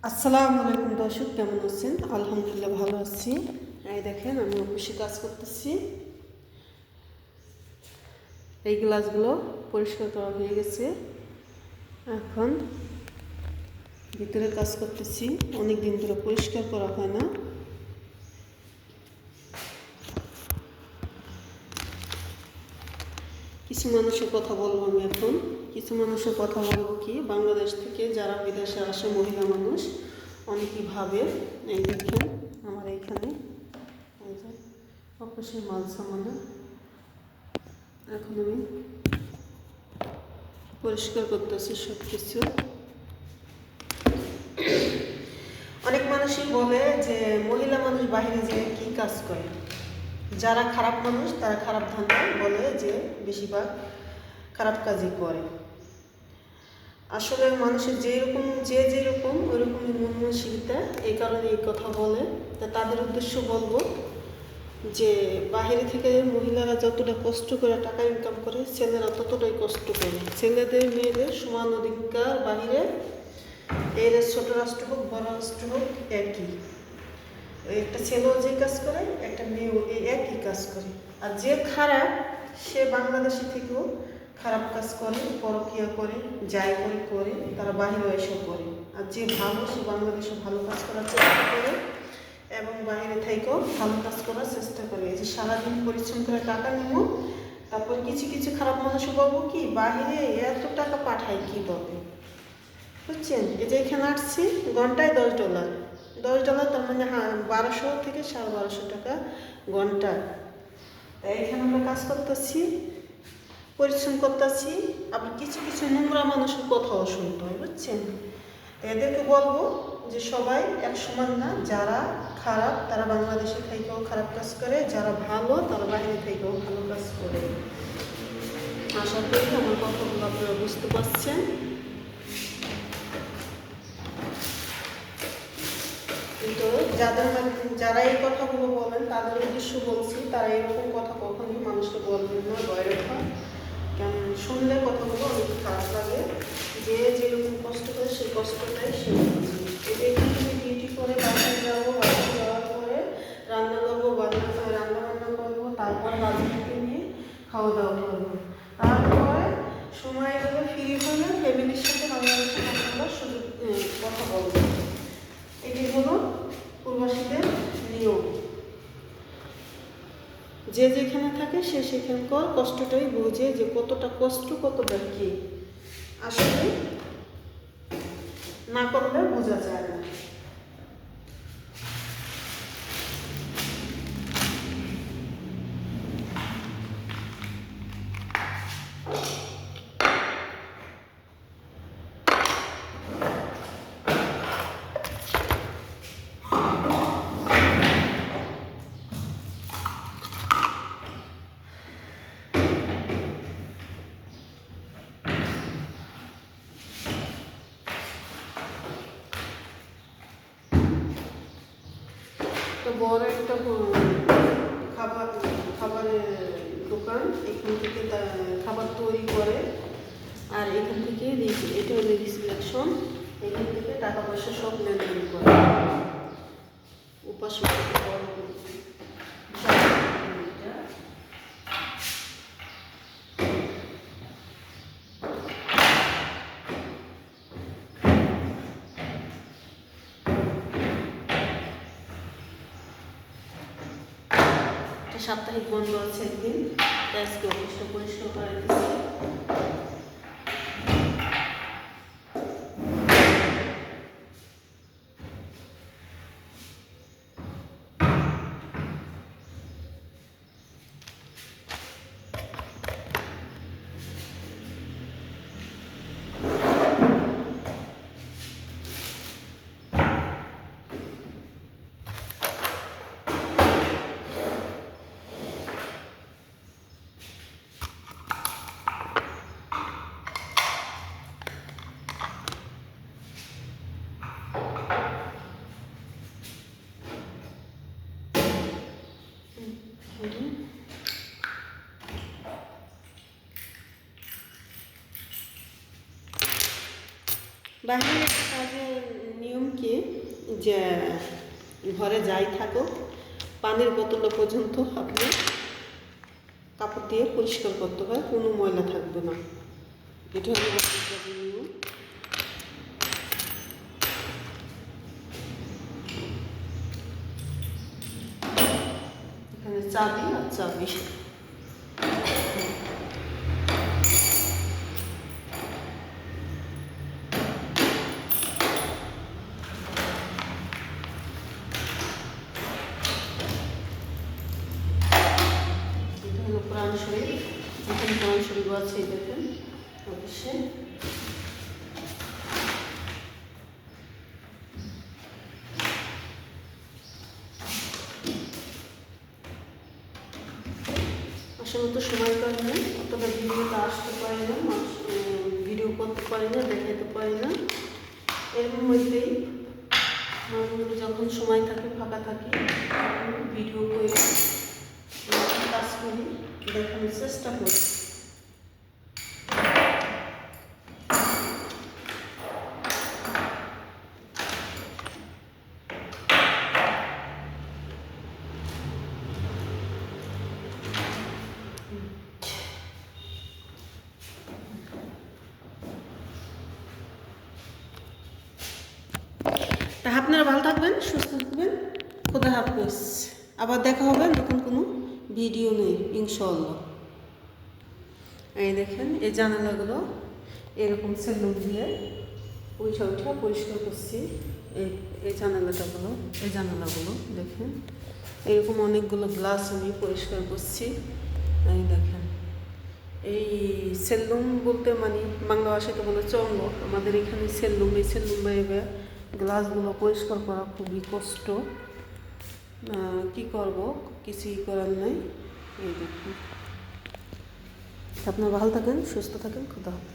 আসসালামু আলাইকুম দর্শক, কেমন আছেন? আলহামদুলিল্লাহ ভালো আছি। এই দেখেন আমি অফিসে কাজ করতেছি। এই গ্লাসগুলো পরিষ্কার করা হয়ে গেছে। এখন ভিতরে কাজ করতেছি। অনেক দিন ধরে পরিষ্কার করা হয় না। কিছু মানুষের কথা বলবো আমি এখন। কিছু মানুষের কথা বলবো কি, বাংলাদেশ থেকে যারা বিদেশে আসে মহিলা মানুষ অনেকেই ভাবে, এই দেখেন আমার এইখানে এই যে অফিসের মাল সামানা এখন আমি পরিষ্কার করতেছি সব কিছু। অনেক মানুষই বলে যে মহিলা মানুষ বাইরে যেয়ে কি কাজ করে। যারা খারাপ মানুষ তারা খারাপ ধান্দায় বলে যে বেশিরভাগ খারাপ কাজই করে। আসলে মানুষের যেরকম ওইরকমই মন মানসিকতা, এই কারণে এই কথা বলে। তা তাদের উদ্দেশ্য বলবো যে বাইরে থেকে মহিলারা যতটা কষ্ট করে টাকা ইনকাম করে, ছেলেরা ততটাই কষ্ট করে। ছেলেদের মেয়েদের সমান অধিকার বাহিরে, এর ছোট রাষ্ট্র হোক বড় রাষ্ট্র হোক একই। একটা ছেলেও যে কাজ করে, একটা মেয়েও এই একই কাজ করে। আর যে খারাপ সে বাংলাদেশি থেকেও খারাপ কাজ করে, পরকীয়া করে, যাই করে তারা বাহিরে এসে করে। আর যে ভালো সে বাংলাদেশে ভালো কাজ করার চেষ্টা করে এবং বাইরে থেকেও ভালো কাজ করার চেষ্টা করে। এই যে সারাদিন পরিশ্রম করে টাকা নেব, তারপর কিছু খারাপ মানুষ বলবো কি বাহিরে এত টাকা পাঠায় কীভাবে, বুঝছেন? এই যে এখানে আসছি ঘন্টায় $10, তার মানে 1200 থেকে 1250 টাকা ঘন্টা। তাই এখানে আমরা কাজ করতেছি, পরিশ্রম করতেছি, আবার কিছু নোংরা মানুষের কথাও শুনতে হয়, বুঝছেন? এদেরকে বলবো যে সবাই এক সমান না। যারা খারাপ তারা বাংলাদেশে থেকেও খারাপ কাজ করে, যারা ভালো তারা বাইরে থেকেও ভালো কাজ করে। আশা করি আমার কথাগুলো আপনারা বুঝতে পারছেন। কিন্তু যারা এই কথাগুলো বলেন তাদের উদ্দেশ্য বলছি, তারা এরকম কথা কখনোই মানুষকে বলবেন না, ভয় রাখা। কেন শুনলে কথাগুলো অনেক খারাপ লাগে। যে যেরকম কষ্ট করে সেই কষ্টটাই সে বুঝে। এখান থেকে ডিউটি করে বাসায় যাবো, বাসায় যাওয়ার পরে রান্না করবো, রান্না বান্না করবো, তারপর বাচ্চাকে নিয়ে খাওয়া দাওয়া করবো। তারপরে সময় হলে ফ্রি হলে ফ্যামিলির সাথে বাংলাদেশে কথা বলার সুযোগ, কথা বলবো। এটি হলো প্রবাসীদের নিয়ম। যে যেখানে থাকে সে সেখানকার কষ্টটাই বোঝে, যে কতটা কষ্ট কতটা কি। আসলে না করলে বোঝা যায় না। তো বড় একটা খাবারের দোকান, এখান থেকে খাবার তৈরি করে। আর এখান থেকে এটা হলো রিসিলেকশন, এখান থেকে টাকা পয়সা সব লেনদেন করে। উপাস সাপ্তাহিক বন্ধ আছে একদিন, আজকে অফিসটা পরিষ্কার করে দিচ্ছি। বাহিরের কাজের নিয়ম কি, যে ঘরে যাই থাকুক পানির বোতল পর্যন্ত আপনি কাপড় দিয়ে পরিষ্কার করতে হয়, কোনো ময়লা থাকবে না। এটা হলো বাথরুম নিয়ম। এখানে চাবি আর চাবি। কোরআন শরীফ, এখানে কোরআন শরীফ আছে, দেখেন অবশ্যই। আসলে তো সময় পাই না, অতটা ভিডিওতে আসতে পারি না, ভিডিও করতে পারি না, দেখাতে পারি না। এর মধ্যেই যখন সময় থাকে, ফাঁকা থাকি, ভিডিও করে কাজ করি, দেখানোর চেষ্টা করি। তা আপনারা ভালো থাকবেন, সুস্থ থাকবেন, খোদা হাফেজ। আবার দেখা হবে নতুন কোনো ভিডিও নেই ইনশাআল্লাহ। এই দেখেন এই জানালাগুলো এরকম সেলুন দিয়ে উঠা পরিষ্কার করছি। এই জানালাগুলো দেখেন এরকম অনেকগুলো গ্লাস আমি পরিষ্কার করছি। এই দেখেন এই সেলুন বলতে মানে বাংলা ভাষাতে বলে চঙ্গ, আমাদের এখানে সেলুন। এই সেলুন বাইরে গ্লাসগুলো পরিষ্কার করা খুবই কষ্ট, কি করব, কিছুই করার নাই। এই দেখুন, আপনারা ভালো থাকেন, সুস্থ থাকেন, খোদা হাফেজ।